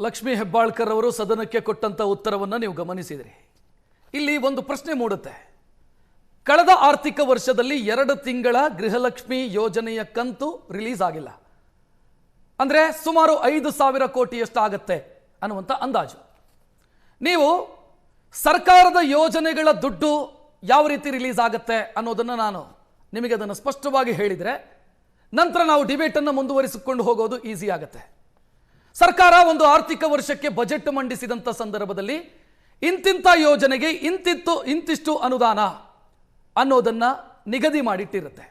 ಲಕ್ಷ್ಮೀ ಹೆಬ್ಬಾಳ್ಕರ್ ಅವರು ಸದನಕ್ಕೆ ಕೊಟ್ಟಂತ ಉತ್ತರವನ್ನು ನೀವು ಗಮನಿಸಿದ್ರಿ. ಇಲ್ಲಿ ಒಂದು ಪ್ರಶ್ನೆ ಮೂಡುತ್ತೆ. ಕಳೆದ ಆರ್ಥಿಕ ವರ್ಷದಲ್ಲಿ 2 ತಿಂಗಳ ಗೃಹಲಕ್ಷ್ಮಿ ಯೋಜನೆಯ ಕಂತು ರಿಲೀಸ್ ಆಗಿಲ್ಲ. ಅಂದ್ರೆ ಸುಮಾರು 5,000 ಕೋಟಿಯಷ್ಟು ಆಗತ್ತೆ ಅನ್ನುವಂಥ ಅಂದಾಜು. ನೀವು ಸರ್ಕಾರದ ಯೋಜನೆಗಳ ದುಡ್ಡು ಯಾವ ರೀತಿ ರಿಲೀಸ್ ಆಗುತ್ತೆ ಅನ್ನೋದನ್ನು ನಾನು ನಿಮಗೆ ಅದನ್ನು ಸ್ಪಷ್ಟವಾಗಿ ಹೇಳಿದರೆ ನಂತರ ನಾವು ಡಿಬೇಟನ್ನು ಮುಂದುವರಿಸಿಕೊಂಡು ಹೋಗೋದು ಈಸಿ ಆಗುತ್ತೆ. ಸರ್ಕಾರ ಒಂದು ಆರ್ಥಿಕ ವರ್ಷಕ್ಕೆ ಬಜೆಟ್ ಮಂಡಿಸಿದಂಥ ಸಂದರ್ಭದಲ್ಲಿ ಇಂತಿಂಥ ಯೋಜನೆಗೆ ಇಂತಿಷ್ಟು ಅನುದಾನ ಅನ್ನೋದನ್ನು ನಿಗದಿ ಮಾಡಿಟ್ಟಿರುತ್ತೆ.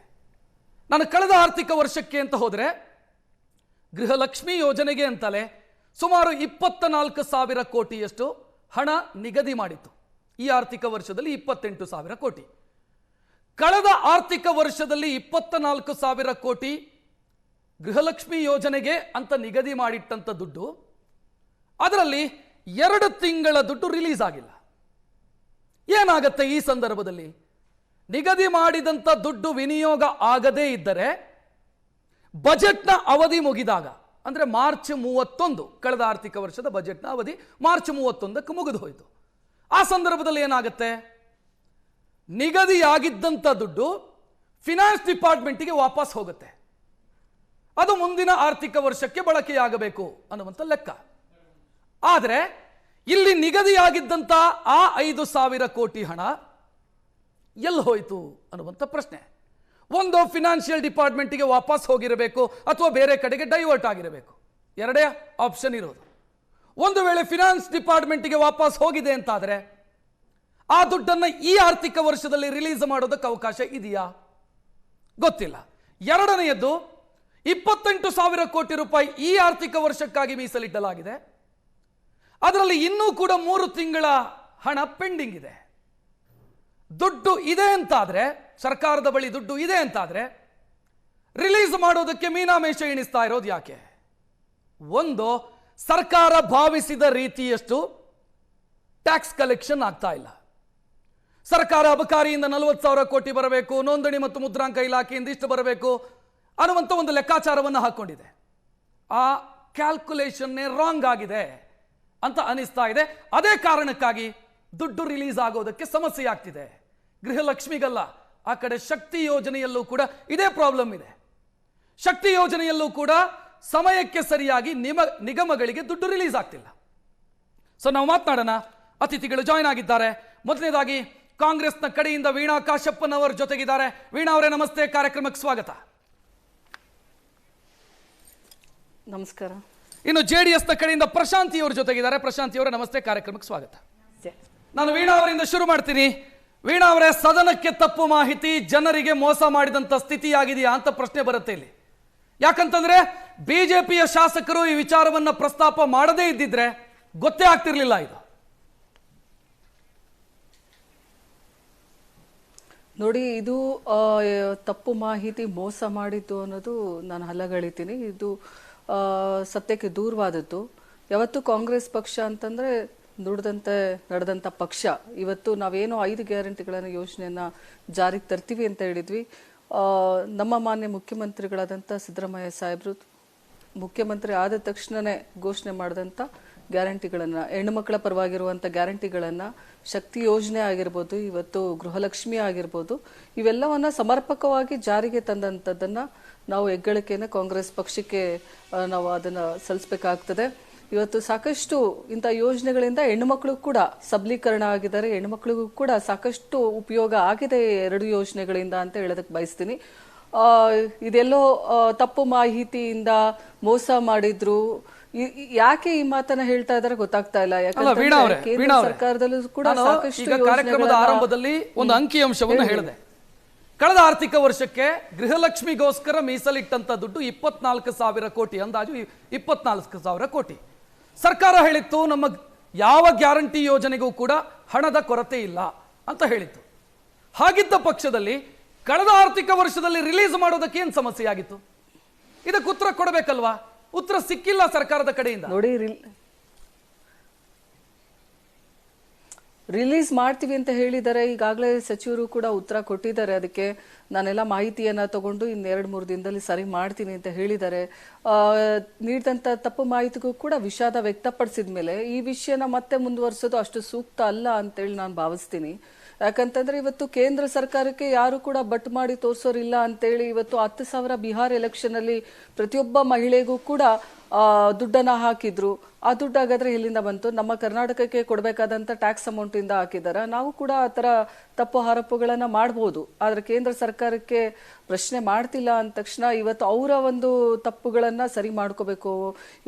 ನಾನು ಕಳೆದ ಆರ್ಥಿಕ ವರ್ಷಕ್ಕೆ ಅಂತ ಹೋದರೆ ಗೃಹಲಕ್ಷ್ಮಿ ಯೋಜನೆಗೆ ಅಂತಲೇ ಸುಮಾರು 24,000 ಕೋಟಿಯಷ್ಟು ಹಣ ನಿಗದಿ ಮಾಡಿತ್ತು. ಈ ಆರ್ಥಿಕ ವರ್ಷದಲ್ಲಿ 28,000 ಕೋಟಿ. ಕಳೆದ ಆರ್ಥಿಕ ವರ್ಷದಲ್ಲಿ 24,000 ಕೋಟಿ ಗೃಹಲಕ್ಷ್ಮಿ ಯೋಜನೆಗೆ ಅಂತ ನಿಗದಿ ಮಾಡಿಟ್ಟಂಥ ದುಡ್ಡು, ಅದರಲ್ಲಿ 2 ತಿಂಗಳ ದುಡ್ಡು ರಿಲೀಸ್ ಆಗಿಲ್ಲ. ಏನಾಗತ್ತೆ ಈ ಸಂದರ್ಭದಲ್ಲಿ? ನಿಗದಿ ಮಾಡಿದಂಥ ದುಡ್ಡು ವಿನಿಯೋಗ ಆಗದೇ ಇದ್ದರೆ ಬಜೆಟ್ನ ಅವಧಿ ಮುಗಿದಾಗ, ಅಂದರೆ ಮಾರ್ಚ್ 31, ಕಳೆದ ಆರ್ಥಿಕ ವರ್ಷದ ಬಜೆಟ್ನ ಅವಧಿ ಮಾರ್ಚ್ 31ಕ್ಕೆ ಮುಗಿದು ಹೋಯಿತು. ಆ ಸಂದರ್ಭದಲ್ಲಿ ಏನಾಗುತ್ತೆ? ನಿಗದಿಯಾಗಿದ್ದಂಥ ದುಡ್ಡು ಫಿನಾನ್ಸ್ ಡಿಪಾರ್ಟ್ಮೆಂಟಿಗೆ ವಾಪಸ್ ಹೋಗುತ್ತೆ. ಅದು ಮುಂದಿನ ಆರ್ಥಿಕ ವರ್ಷಕ್ಕೆ ಬಳಕೆಯಾಗಬೇಕು ಅನ್ನುವಂಥ ಲೆಕ್ಕ. ಆದರೆ ಇಲ್ಲಿ ನಿಗದಿಯಾಗಿದ್ದಂಥ ಆ 5,000 ಕೋಟಿ ಹಣ ಎಲ್ಲಿ ಹೋಯಿತು ಅನ್ನುವಂಥ ಪ್ರಶ್ನೆ. ಒಂದು ಫಿನಾನ್ಷಿಯಲ್ ಡಿಪಾರ್ಟ್ಮೆಂಟಿಗೆ ವಾಪಸ್ ಹೋಗಿರಬೇಕು ಅಥವಾ ಬೇರೆ ಕಡೆಗೆ ಡೈವರ್ಟ್ ಆಗಿರಬೇಕು. ಎರಡೇ ಆಪ್ಷನ್ ಇರೋದು. ಒಂದು ವೇಳೆ ಫಿನಾನ್ಸ್ ಡಿಪಾರ್ಟ್ಮೆಂಟಿಗೆ ವಾಪಸ್ ಹೋಗಿದೆ ಅಂತಾದರೆ ಆ ದುಡ್ಡನ್ನು ಈ ಆರ್ಥಿಕ ವರ್ಷದಲ್ಲಿ ರಿಲೀಸ್ ಮಾಡೋದಕ್ಕೆ ಅವಕಾಶ ಇದೆಯಾ? ಗೊತ್ತಿಲ್ಲ. ಎರಡನೆಯದ್ದು, 28,000 ಕೋಟಿ ರೂಪಾಯಿ ಈ ಆರ್ಥಿಕ ವರ್ಷಕ್ಕಾಗಿ ಮೀಸಲಿಡಲಾಗಿದೆ. ಅದರಲ್ಲಿ ಇನ್ನೂ ಕೂಡ 3 ತಿಂಗಳ ಹಣ ಪೆಂಡಿಂಗ್ ಇದೆ. ದುಡ್ಡು ಇದೆ ಅಂತಾದ್ರೆ, ಸರ್ಕಾರದ ಬಳಿ ದುಡ್ಡು ಇದೆ ಅಂತಾದ್ರೆ ರಿಲೀಸ್ ಮಾಡೋದಕ್ಕೆ ಮೀನಾಮೇಷ ಎಣಿಸ್ತಾ ಇರೋದು ಯಾಕೆ? ಒಂದು, ಸರ್ಕಾರ ಭಾವಿಸಿದ ರೀತಿಯಷ್ಟು ಟ್ಯಾಕ್ಸ್ ಕಲೆಕ್ಷನ್ ಆಗ್ತಾ ಇಲ್ಲ. ಸರ್ಕಾರ ಅಬಕಾರಿಯಿಂದ 40,000 ಕೋಟಿ ಬರಬೇಕು, ನೋಂದಣಿ ಮತ್ತು ಮುದ್ರಾಂಕ ಇಲಾಖೆಯಿಂದ ಇಷ್ಟು ಬರಬೇಕು ಅನ್ನುವಂಥ ಒಂದು ಲೆಕ್ಕಾಚಾರವನ್ನು ಹಾಕೊಂಡಿದೆ. ಆ ಕ್ಯಾಲ್ಕುಲೇಷನ್ನೇ ರಾಂಗ್ ಆಗಿದೆ ಅಂತ ಅನಿಸ್ತಾ ಇದೆ. ಅದೇ ಕಾರಣಕ್ಕಾಗಿ ದುಡ್ಡು ರಿಲೀಸ್ ಆಗೋದಕ್ಕೆ ಸಮಸ್ಯೆ ಆಗ್ತಿದೆ. ಗೃಹಲಕ್ಷ್ಮಿಗಲ್ಲ, ಆ ಕಡೆ ಶಕ್ತಿ ಯೋಜನೆಯಲ್ಲೂ ಕೂಡ ಇದೇ ಪ್ರಾಬ್ಲಮ್ ಇದೆ. ಶಕ್ತಿ ಯೋಜನೆಯಲ್ಲೂ ಕೂಡ ಸಮಯಕ್ಕೆ ಸರಿಯಾಗಿ ನಿಗಮಗಳಿಗೆ ದುಡ್ಡು ರಿಲೀಸ್ ಆಗ್ತಿಲ್ಲ. ಸೊ ನಾವು ಮಾತನಾಡೋಣ. ಅತಿಥಿಗಳು ಜಾಯ್ನ್ ಆಗಿದ್ದಾರೆ. ಮೊದಲನೇದಾಗಿ ಕಾಂಗ್ರೆಸ್ನ ಕಡೆಯಿಂದ ವೀಣಾ ಕಾಶಪ್ಪನವರ ಜೊತೆಗಿದ್ದಾರೆ. ವೀಣಾ ಅವರೇ ನಮಸ್ತೆ, ಕಾರ್ಯಕ್ರಮಕ್ಕೆ ಸ್ವಾಗತ. ನಮಸ್ಕಾರ. ಇನ್ನು ಜೆಡಿಎಸ್ನ ಕಡೆಯಿಂದ ಪ್ರಶಾಂತಿ ಅವರ ಜೊತೆಗಿದ್ದಾರೆ. ಪ್ರಶಾಂತಿ ಅವರೇ ನಮಸ್ತೆ, ಕಾರ್ಯಕ್ರಮಕ್ಕೆ ಸ್ವಾಗತ. ನಾನು ವೀಣಾ ಅವರಿಂದ ಶುರು ಮಾಡ್ತೀನಿ. ವೀಣಾ ಅವರೇ, ಸದನಕ್ಕೆ ತಪ್ಪು ಮಾಹಿತಿ, ಜನರಿಗೆ ಮೋಸ ಮಾಡಿದಂತ ಸ್ಥಿತಿಯಾಗಿದೆಯಾ ಅಂತ ಪ್ರಶ್ನೆ ಬರುತ್ತೆ ಇಲ್ಲಿ. ಯಾಕಂತಂದ್ರೆ ಬಿಜೆಪಿಯ ಶಾಸಕರು ಈ ವಿಚಾರವನ್ನ ಪ್ರಸ್ತಾಪ ಮಾಡದೇ ಇದ್ದಿದ್ರೆ ಗೊತ್ತೇ ಆಗ್ತಿರ್ಲಿಲ್ಲ ಇದು. ನೋಡಿ, ಇದು ತಪ್ಪು ಮಾಹಿತಿ, ಮೋಸ ಮಾಡಿದ್ದು ಅನ್ನೋದು ನಾನು ಹಲ್ಲಗಳಿತೀನಿ. ಇದು ಸತ್ಯಕ್ಕೆ ದೂರವಾದದ್ದು. ಯಾವತ್ತು ಕಾಂಗ್ರೆಸ್ ಪಕ್ಷ ಅಂತಂದ್ರೆ ನುಡಿದಂತೆ ನಡೆದಂತ ಪಕ್ಷ. ಇವತ್ತು ನಾವೇನೋ 5 ಗ್ಯಾರಂಟಿಗಳನ್ನು ಯೋಜನೆಯನ್ನ ಜಾರಿಗೆ ತರ್ತೀವಿ ಅಂತ ಹೇಳಿದ್ವಿ. ನಮ್ಮ ಮಾನ್ಯ ಮುಖ್ಯಮಂತ್ರಿಗಳಾದಂಥ ಸಿದ್ದರಾಮಯ್ಯ ಸಾಹೇಬರು ಮುಖ್ಯಮಂತ್ರಿ ಆದ ತಕ್ಷಣನೇ ಘೋಷಣೆ ಮಾಡಿದಂಥ ಗ್ಯಾರಂಟಿಗಳನ್ನು, ಹೆಣ್ಣುಮಕ್ಕಳ ಪರವಾಗಿರುವಂಥ ಗ್ಯಾರಂಟಿಗಳನ್ನು, ಶಕ್ತಿ ಯೋಜನೆ ಆಗಿರ್ಬೋದು, ಇವತ್ತು ಗೃಹಲಕ್ಷ್ಮಿ ಆಗಿರ್ಬೋದು, ಇವೆಲ್ಲವನ್ನ ಸಮರ್ಪಕವಾಗಿ ಜಾರಿಗೆ ತಂದಂಥದ್ದನ್ನ ನಾವು ಹೆಗ್ಗಳಿಕೆಯನ್ನು ಕಾಂಗ್ರೆಸ್ ಪಕ್ಷಕ್ಕೆ ನಾವು ಅದನ್ನ ಸಲ್ಲಿಸಬೇಕಾಗ್ತದೆ. ಇವತ್ತು ಸಾಕಷ್ಟು ಇಂಥ ಯೋಜನೆಗಳಿಂದ ಹೆಣ್ಣುಮಕ್ಕಳು ಕೂಡ ಸಬಲೀಕರಣ ಆಗಿದ್ದಾರೆ. ಹೆಣ್ಣುಮಕ್ಕಳಿಗೂ ಕೂಡ ಸಾಕಷ್ಟು ಉಪಯೋಗ ಆಗಿದೆ 2 ಯೋಜನೆಗಳಿಂದ ಅಂತ ಹೇಳೋದಕ್ಕೆ ಬಯಸ್ತೀನಿ. ಇದೆಲ್ಲೋ ತಪ್ಪು ಮಾಹಿತಿಯಿಂದ ಮೋಸ ಮಾಡಿದ್ರು. ಯಾಕೆ ಈ ಮಾತನ್ನ ಹೇಳ್ತಾ ಇದಾರೆ ಗೊತ್ತಾಗ್ತಾ ಇಲ್ಲ. ಯಾಕಂದ್ರೆ ಕೇಂದ್ರ ಸರ್ಕಾರದಲ್ಲೂ ಕೂಡ ಸಾಕಷ್ಟು ಕಾರ್ಯಕ್ರಮದ ಆರಂಭದಲ್ಲಿ ಒಂದು ಅಂಕಿಅಂಶವನ್ನು ಹೇಳಿದೆ. ಕಳೆದ ಆರ್ಥಿಕ ವರ್ಷಕ್ಕೆ ಗೃಹಲಕ್ಷ್ಮಿಗೋಸ್ಕರ ಮೀಸಲಿಟ್ಟಂತ ದುಡ್ಡು 24,000 ಕೋಟಿ, ಅಂದಾಜು 24,000 ಕೋಟಿ. ಸರ್ಕಾರ ಹೇಳಿತ್ತು ನಮ್ಮ ಯಾವ ಗ್ಯಾರಂಟಿ ಯೋಜನೆಗೂ ಕೂಡ ಹಣದ ಕೊರತೆ ಇಲ್ಲ ಅಂತ ಹೇಳಿತ್ತು. ಹಾಗಿದ್ದ ಪಕ್ಷದಲ್ಲಿ ಕಳೆದ ಆರ್ಥಿಕ ವರ್ಷದಲ್ಲಿ ರಿಲೀಸ್ ಮಾಡೋದಕ್ಕೆ ಏನು ಸಮಸ್ಯೆ ಆಗಿತ್ತು? ಇದಕ್ಕೆ ಉತ್ತರ ಕೊಡಬೇಕಲ್ವಾ? ಉತ್ತರ ಸಿಕ್ಕಿಲ್ಲ ಸರ್ಕಾರದ ಕಡೆಯಿಂದ. ನೋಡಿ, ರಿಲೀಸ್ ಮಾಡ್ತೀವಿ ಅಂತ ಹೇಳಿದ್ದಾರೆ. ಈಗಾಗಲೇ ಸಚಿವರು ಕೂಡ ಉತ್ತರ ಕೊಟ್ಟಿದ್ದಾರೆ. ಅದಕ್ಕೆ ನಾನೆಲ್ಲ ಮಾಹಿತಿಯನ್ನ ತಗೊಂಡು ಇನ್ನು 2-3 ದಿನದಲ್ಲಿ ಸರಿ ಮಾಡ್ತೀನಿ ಅಂತ ಹೇಳಿದ್ದಾರೆ. ನೀಡಿದಂತ ತಪ್ಪು ಮಾಹಿತಿಗೂ ಕೂಡ ವಿಷಾದ ವ್ಯಕ್ತಪಡಿಸಿದ ಮೇಲೆ ಈ ವಿಷಯನ ಮತ್ತೆ ಮುಂದುವರಿಸೋದು ಅಷ್ಟು ಸೂಕ್ತ ಅಲ್ಲ ಅಂತೇಳಿ ನಾನು ಭಾವಿಸ್ತೀನಿ. ಯಾಕಂತಂದ್ರೆ ಇವತ್ತು ಕೇಂದ್ರ ಸರ್ಕಾರಕ್ಕೆ ಯಾರು ಕೂಡ ಬಟ್ ಮಾಡಿ ತೋರಿಸೋರಿಲ್ಲ ಅಂತೇಳಿ ಇವತ್ತು 10,000 ಬಿಹಾರ್ ಎಲೆಕ್ಷನ್ ಅಲ್ಲಿ ಪ್ರತಿಯೊಬ್ಬ ಮಹಿಳೆಗೂ ಕೂಡ ದುಡ್ಡನ್ನ ಹಾಕಿದ್ರು. ಆ ದುಡ್ಡು ಹಾಗಾದ್ರೆ ಎಲ್ಲಿಂದ ಬಂತು? ನಮ್ಮ ಕರ್ನಾಟಕಕ್ಕೆ ಕೊಡಬೇಕಾದಂತ ಟ್ಯಾಕ್ಸ್ ಅಮೌಂಟ್ ಇಂದ ಹಾಕಿದಾರ? ನಾವು ಕೂಡ ಆ ತರ ತಪ್ಪು ಆರೋಪಗಳನ್ನ ಮಾಡಬಹುದು. ಆದ್ರೆ ಕೇಂದ್ರ ಸರ್ಕಾರಕ್ಕೆ ಪ್ರಶ್ನೆ ಮಾಡ್ತಿಲ್ಲ ಅಂದ ತಕ್ಷಣ ಇವತ್ತು ಅವರ ಒಂದು ತಪ್ಪುಗಳನ್ನ ಸರಿ ಮಾಡ್ಕೋಬೇಕು.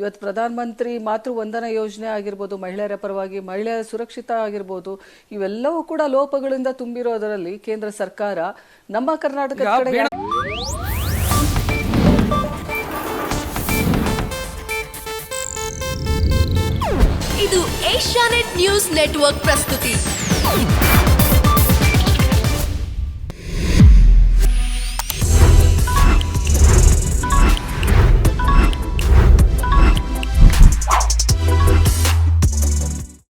ಇವತ್ತು ಪ್ರಧಾನ ಮಂತ್ರಿ ಮಾತೃ ವಂದನಾ ಯೋಜನೆ ಆಗಿರ್ಬೋದು, ಮಹಿಳೆಯರ ಪರವಾಗಿ ಮಹಿಳೆಯರ ಸುರಕ್ಷಿತ ಆಗಿರ್ಬೋದು, ಇವೆಲ್ಲವೂ ಕೂಡ ಲೋಪಗಳಿಂದ ತುಂಬಿರೋದರಲ್ಲಿ ಕೇಂದ್ರ ಸರ್ಕಾರ ನಮ್ಮ ಕರ್ನಾಟಕದ ಕಡೆ ಇದು ಏಷ್ಯಾನೆಟ್ ನ್ಯೂಸ್ ನೆಟ್ವರ್ಕ್ ಪ್ರಸ್ತುತಿ.